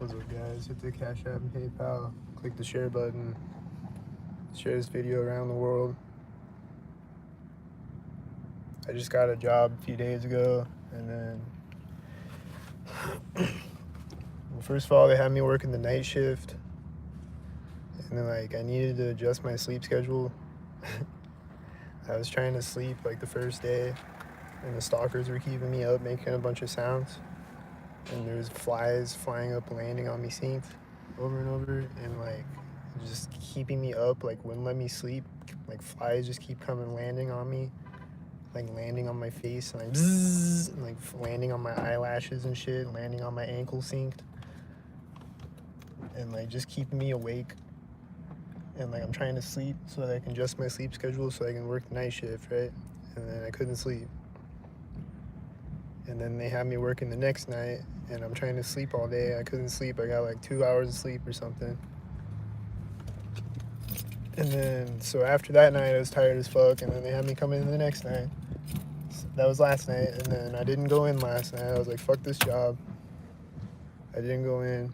What's up, guys? Hit the Cash App and PayPal. Click the share button. Share this video around the world. I just got a job a few days ago, and then well, first of all, they had me working the night shift, and then I needed to adjust my sleep schedule. I was trying to sleep the first day, and the stalkers were keeping me up, making a bunch of sounds, and there was flies flying up, landing on me synced over and over, and just keeping me up, wouldn't let me sleep. Flies just keep coming, landing on me, landing on my face, and bzzz, and landing on my eyelashes and shit, landing on my ankle synced, and just keeping me awake. And I'm trying to sleep so that I can adjust my sleep schedule so I can work the night shift, right? And then I couldn't sleep. And then they had me working the next night, and I'm trying to sleep all day. I couldn't sleep. I got 2 hours of sleep or something. And then, so after that night, I was tired as fuck, and then they had me come in the next night. So that was last night, and then I didn't go in last night. I was like, fuck this job. I didn't go in.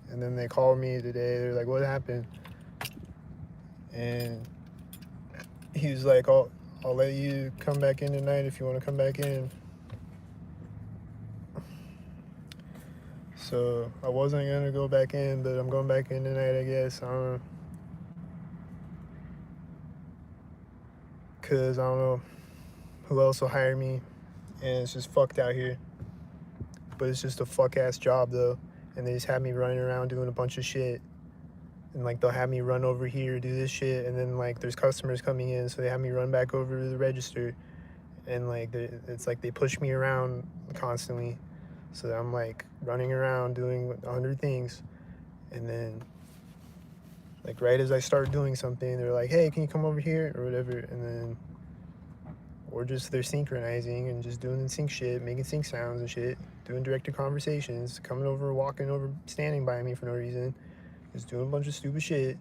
And then they called me today. They're like, what happened? And he was like, I'll let you come back in tonight if you want to come back in. So I wasn't going to go back in, but I'm going back in tonight, I guess. I don't know. Because I don't know who else will hire me. And it's just fucked out here. But it's just a fuck-ass job, though. And they just have me running around doing a bunch of shit. And they'll have me run over here, do this shit. And then there's customers coming in, so they have me run back over to the register. And it's they push me around constantly. So I'm running around doing 100 things. And then right as I start doing something, they're like, hey, can you come over here or whatever? And then or just they're synchronizing and just doing sync shit, making sync sounds and shit, doing directed conversations, coming over, walking over, standing by me for no reason, just doing a bunch of stupid shit.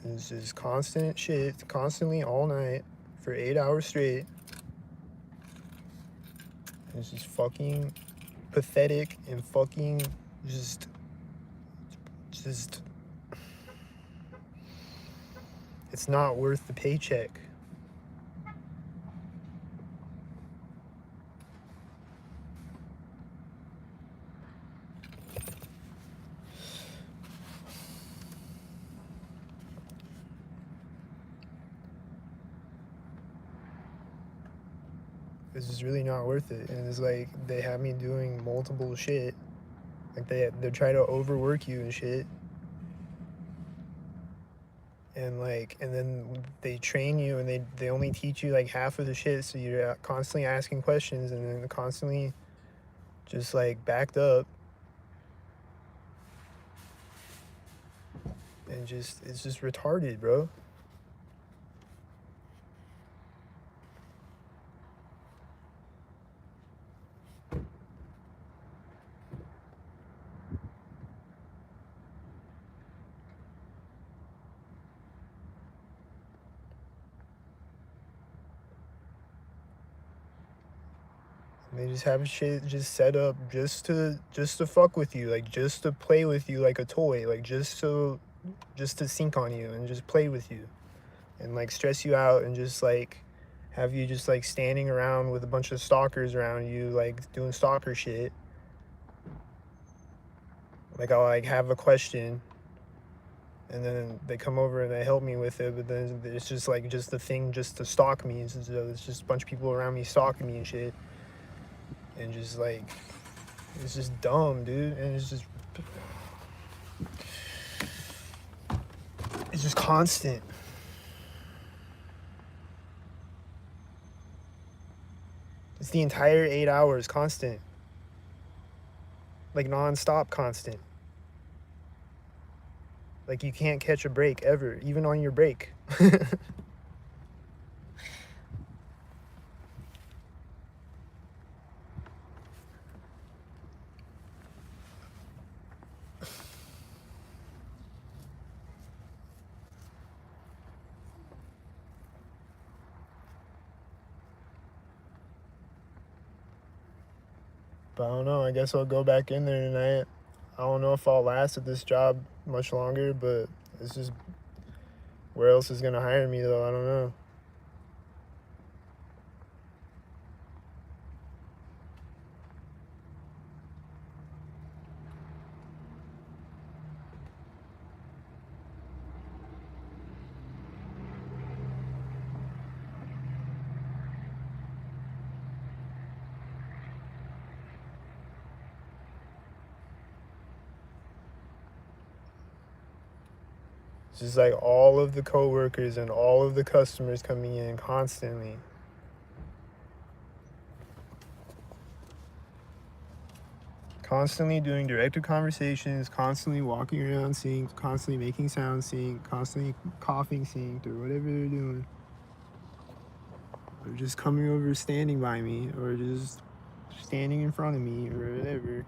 And it's just constant shit, constantly all night for 8 hours straight. And it's just fucking pathetic and fucking just it's not worth the paycheck. It's just really not worth it. And it's they have me doing multiple shit. They try to overwork you and shit. And and then they train you, and they only teach you half of the shit, so you're constantly asking questions and then constantly just backed up. And it's just retarded, bro. They just have shit just set up just to fuck with you, just to play with you like a toy, just to sink on you and just play with you and stress you out and just have you just standing around with a bunch of stalkers around you doing stalker shit. I'll have a question, and then they come over and they help me with it, but then it's just just the thing just to stalk me. It's just a bunch of people around me stalking me and shit. And just it's just dumb, dude. And it's just constant. It's the entire 8 hours constant. Nonstop constant. You can't catch a break ever, even on your break. But I don't know. I guess I'll go back in there tonight. I don't know if I'll last at this job much longer, but it's just where else is gonna hire me though? I don't know. It's just like all of the coworkers and all of the customers coming in constantly. Constantly doing directed conversations, constantly walking around synced, constantly making sounds synced, constantly coughing synced, or whatever they're doing. Or just coming over standing by me, or just standing in front of me, or whatever.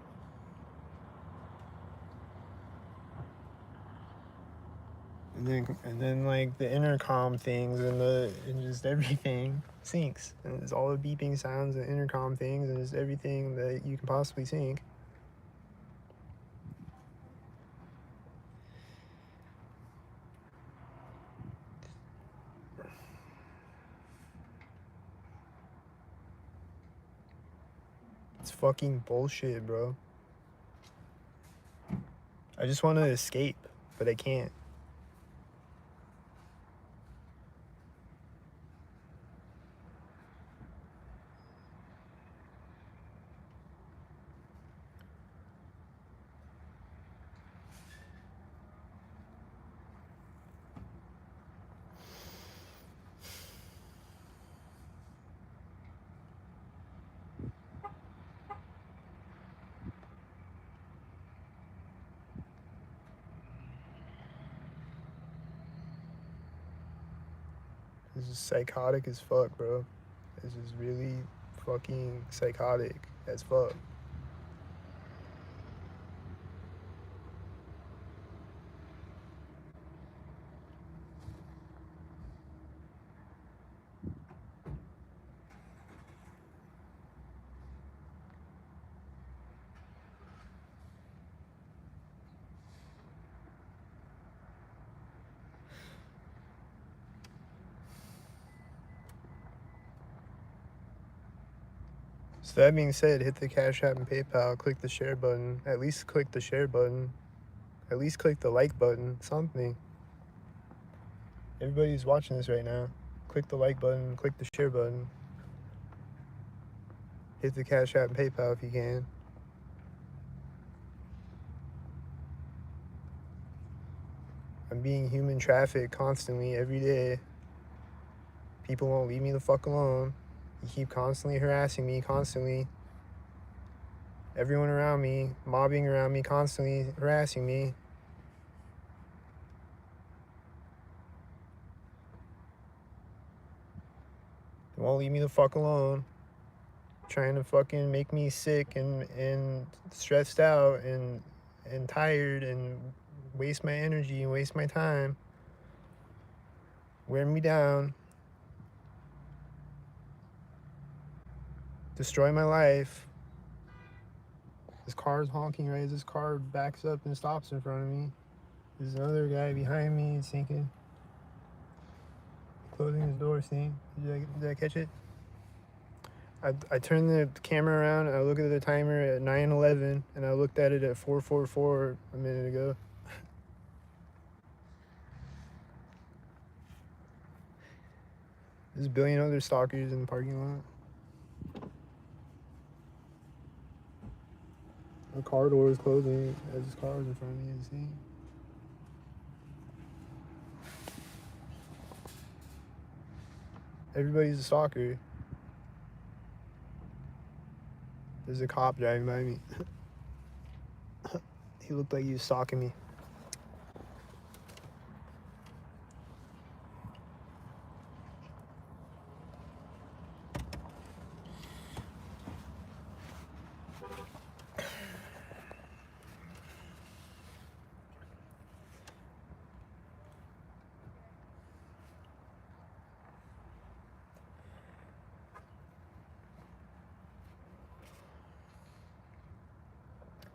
And then like the intercom things and just everything syncs. And it's all the beeping sounds and intercom things and just everything that you can possibly sync. It's fucking bullshit, bro. I just want to escape, but I can't. This is psychotic as fuck, bro. This is really fucking psychotic as fuck. So that being said, hit the Cash App and PayPal, click the share button. At least click the share button. At least click the like button. Something. Everybody's watching this right now. Click the like button, click the share button. Hit the Cash App and PayPal if you can. I'm being human trafficked constantly every day. People won't leave me the fuck alone. You keep constantly harassing me, constantly. Everyone around me, mobbing around me, constantly harassing me. They won't leave me the fuck alone. Trying to fucking make me sick and stressed out and tired and waste my energy and waste my time. Wear me down. Destroy my life. This car is honking, right? This car backs up and stops in front of me. There's another guy behind me sinking. Closing his door, see? Did I catch it? I turned the camera around and I look at the timer at 9:11 and I looked at it at 4:44 a minute ago. There's a billion other stalkers in the parking lot. The car door is closing as this car is in front of me, you see? Everybody's a stalker. There's a cop driving by me. He looked like he was stalking me.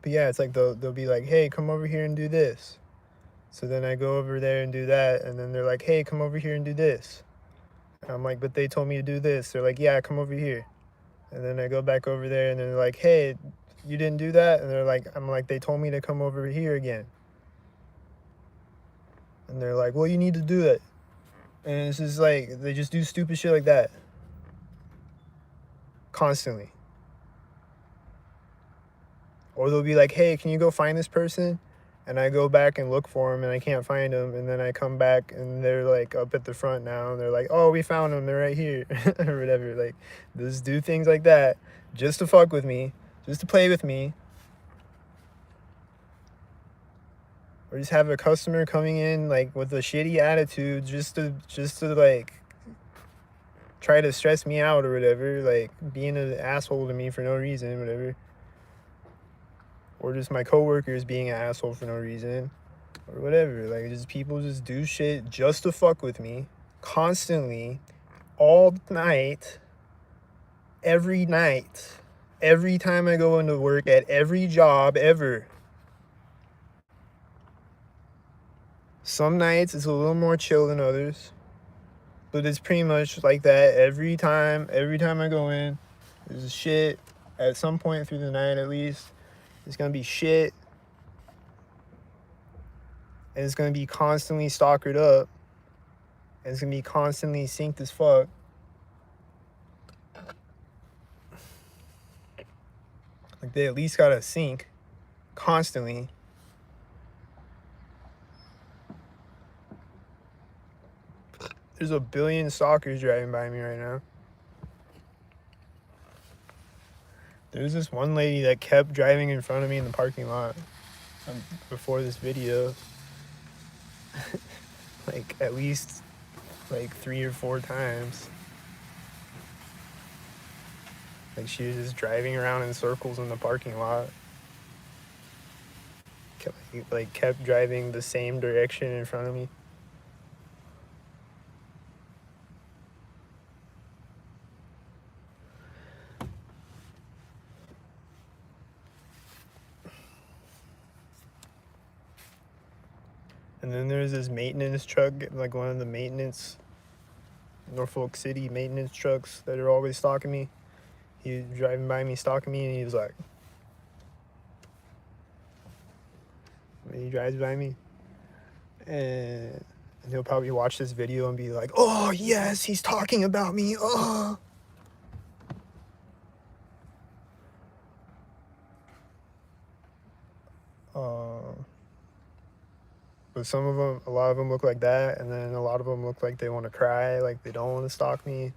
But yeah, it's like they'll be like, hey, come over here and do this. So then I go over there and do that, and then they're like, hey, come over here and do this. And I'm like, but they told me to do this. They're like, yeah, come over here. And then I go back over there, and they're like, hey, you didn't do that? And they're like, I'm like, they told me to come over here again. And they're like, well, you need to do that. And it's just like, they just do stupid shit like that. Constantly. Or they'll be like, hey, can you go find this person? And I go back and look for them, and I can't find them. And then I come back, and they're like up at the front now. And they're like, oh, we found them. They're right here. Or whatever. Like, just do things like that just to fuck with me, just to play with me. Or just have a customer coming in like with a shitty attitude just to like try to stress me out or whatever, like being an asshole to me for no reason, whatever. Or just my coworkers being an asshole for no reason, or whatever. Like, just people just do shit just to fuck with me, constantly, all night, every time I go into work, at every job ever. Some nights it's a little more chill than others, but it's pretty much like that every time I go in. There's shit at some point through the night, at least. It's gonna be shit, and it's gonna be constantly stalkered up, and it's gonna be constantly synced as fuck. Like, they at least gotta sync constantly. There's a billion stalkers driving by me right now. There's this one lady that kept driving in front of me in the parking lot before this video. Like, at least like 3 or 4 times. Like, she was just driving around in circles in the parking lot. Kept driving the same direction in front of me. And then there's this maintenance truck, like one of the Norfolk City maintenance trucks that are always stalking me. He was driving by me, stalking me, and he was like, he drives by me, and he'll probably watch this video and be like, oh yes, he's talking about me, oh. But some of them, a lot of them look like that, and then a lot of them look like they want to cry, like they don't want to stalk me.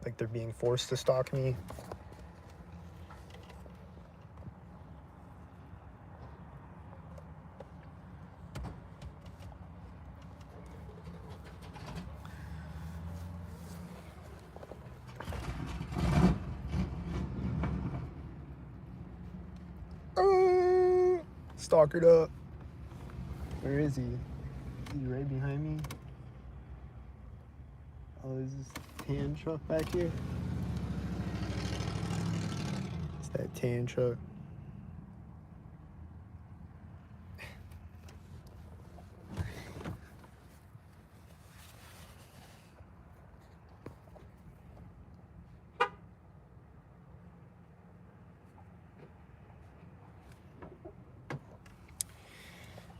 Like they're being forced to stalk me. Stalkered up. Where is he? He's right behind me. Oh, there's this tan truck back here. It's that tan truck.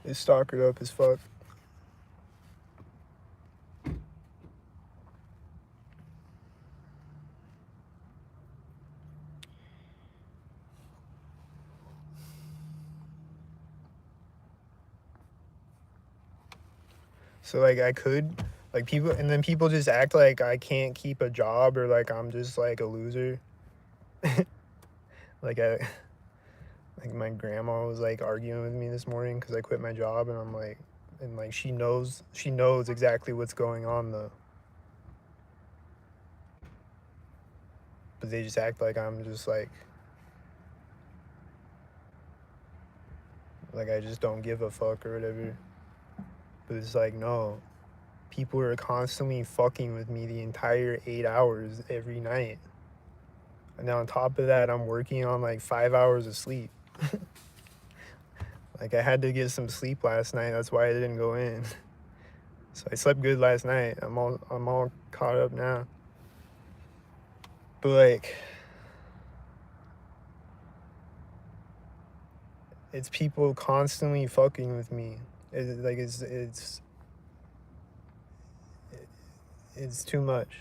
It's stalkered up as fuck. So like I could, like people, and then people just act like I can't keep a job, or like I'm just like a loser. like my grandma was like arguing with me this morning because I quit my job, and I'm like, and like she knows exactly what's going on though. But they just act like I'm just like I just don't give a fuck or whatever. But it's like, no. people are constantly fucking with me the entire 8 hours every night. And on top of that, I'm working on like 5 hours of sleep. Like, I had to get some sleep last night. That's why I didn't go in. So I slept good last night. I'm all caught up now. But like, it's people constantly fucking with me. It's too much.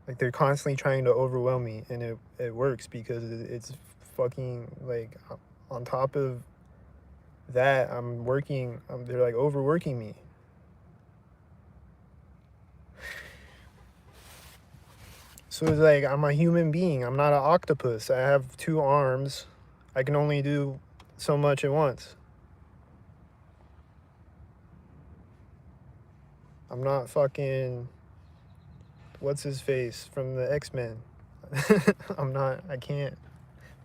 Like, they're constantly trying to overwhelm me, and it works because it's fucking, like, on top of that, I'm working, they're like overworking me. So it's like, I'm a human being. I'm not an octopus. I have 2 arms. I can only do so much at once. I'm not fucking, what's his face from the X-Men. I can't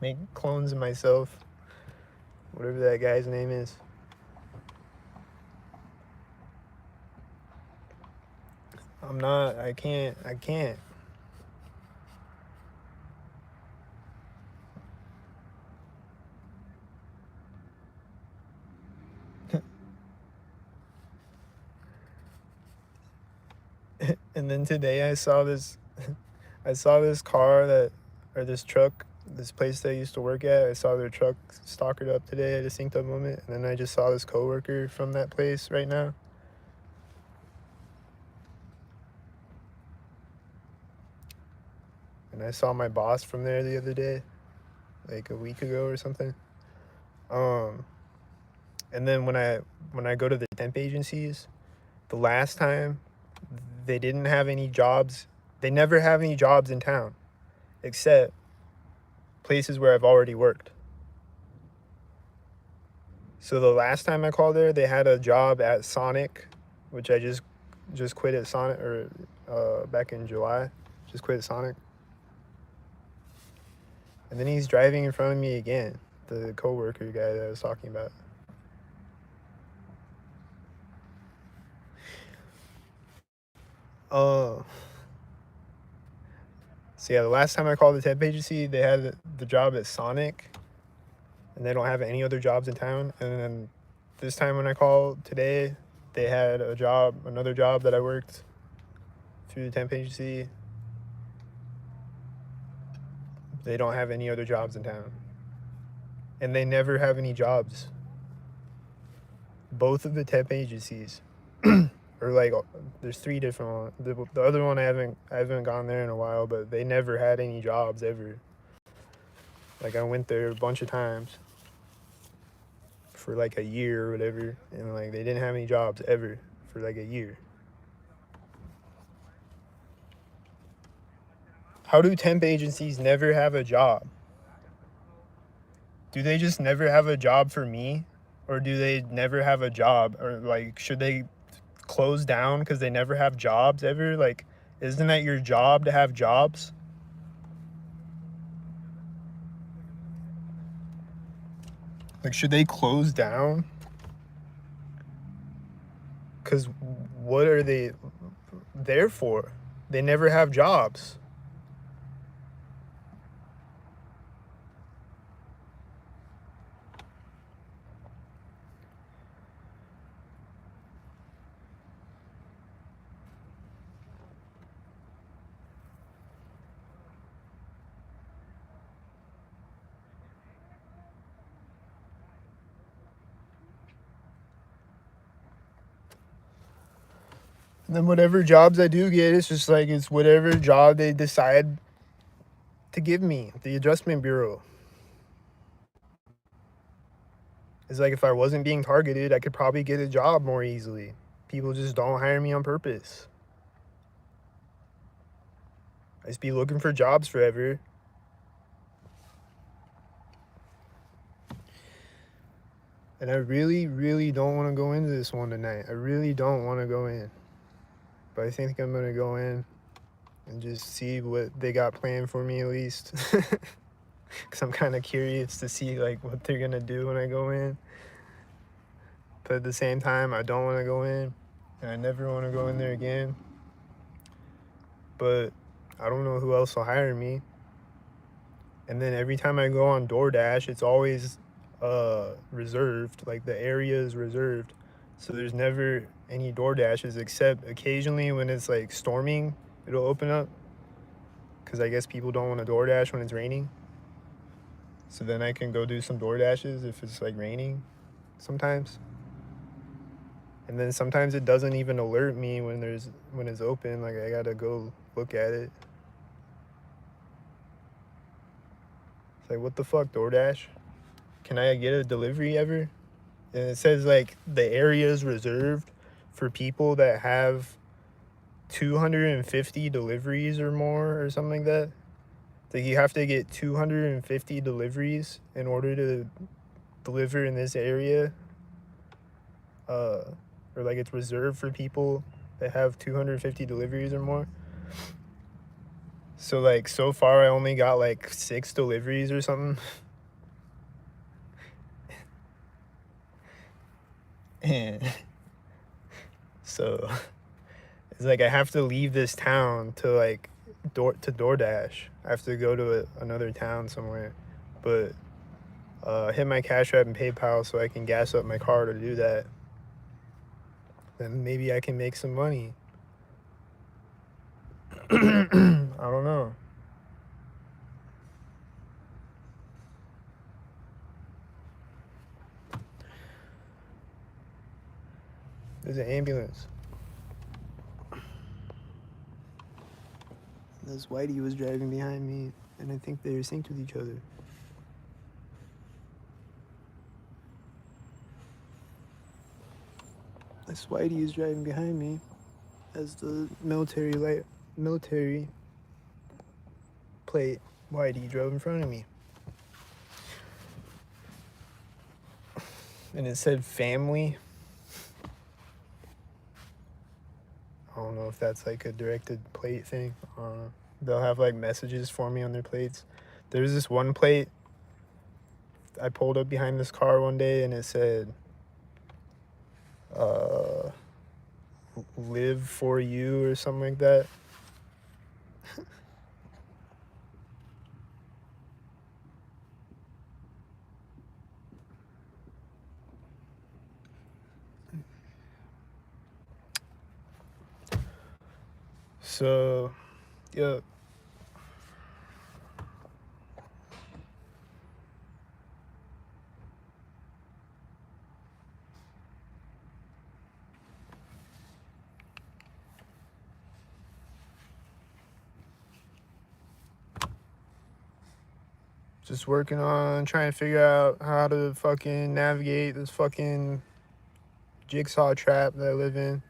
make clones of myself. Whatever that guy's name is. I can't. And then today I saw this car or this truck, this place that I used to work at. I saw their truck stalkered up today at a synced up moment. And then I just saw this coworker from that place right now. And I saw my boss from there the other day, like a week ago or something. And then when I go to the temp agencies, the last time they didn't have any jobs. They never have any jobs in town, except places where I've already worked. So the last time I called there, they had a job at Sonic, which I just quit at Sonic, or back in July, just quit at Sonic. And then he's driving in front of me again, the coworker guy that I was talking about. So yeah, the last time I called the temp agency, they had the job at Sonic, and they don't have any other jobs in town. And then this time when I called today, they had another job that I worked through the temp agency. They don't have any other jobs in town. And they never have any jobs. Both of the temp agencies. Or like, there's 3 different ones. The other one I haven't gone there in a while, but they never had any jobs ever. Like, I went there a bunch of times for like a year or whatever, and like they didn't have any jobs ever for like a year. How do temp agencies never have a job? Do they just never have a job for me? Or do they never have a job? Or like, should they close down because they never have jobs ever? Like, isn't that your job to have jobs? Like, should they close down? Because what are they there for? They never have jobs. And then whatever jobs I do get, it's just like, it's whatever job they decide to give me. The Adjustment Bureau. It's like, if I wasn't being targeted, I could probably get a job more easily. People just don't hire me on purpose. I just be looking for jobs forever. And I really, really don't want to go into this one tonight. I really don't want to go in. But I think I'm going to go in and just see what they got planned for me, at least. Because I'm kind of curious to see like what they're going to do when I go in. But at the same time, I don't want to go in. and I never want to go in there again. But I don't know who else will hire me. And then every time I go on DoorDash, it's always reserved. Like the area is reserved. So there's never any DoorDashes except occasionally when it's like storming, it'll open up. Because I guess people don't want to DoorDash when it's raining. So then I can go do some DoorDashes if it's like raining sometimes. And then sometimes it doesn't even alert me when it's open. Like I gotta go look at it. It's like, what the fuck, DoorDash? Can I get a delivery ever? And it says like the area is reserved for people that have 250 deliveries or more or something like that. Like you have to get 250 deliveries in order to deliver in this area. Or like it's reserved for people that have 250 deliveries or more. So like so far I only got like 6 deliveries or something. And so it's like I have to leave this town to like DoorDash. I have to go to another town somewhere. But hit my Cash App and PayPal so I can gas up my car to do that. Then maybe I can make some money. I don't know. There's an ambulance. This whitey was driving behind me, and I think they were synced with each other. This whitey is driving behind me as the military plate whitey drove in front of me. And it said family. I don't know if that's like a directed plate thing. They'll have like messages for me on their plates. There's this one plate. I pulled up behind this car one day and it said, live for you or something like that. So, yeah. Just working on trying to figure out how to fucking navigate this fucking jigsaw trap that I live in.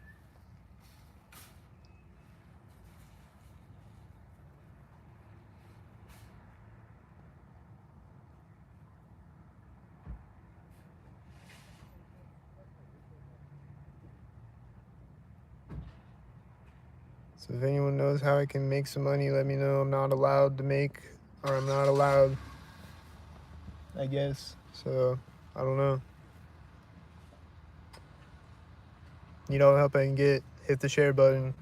So if anyone knows how I can make some money, let me know. I'm not allowed to make, or I'm not allowed, I guess. So, I don't know. Need all the help I can get. Hit the share button.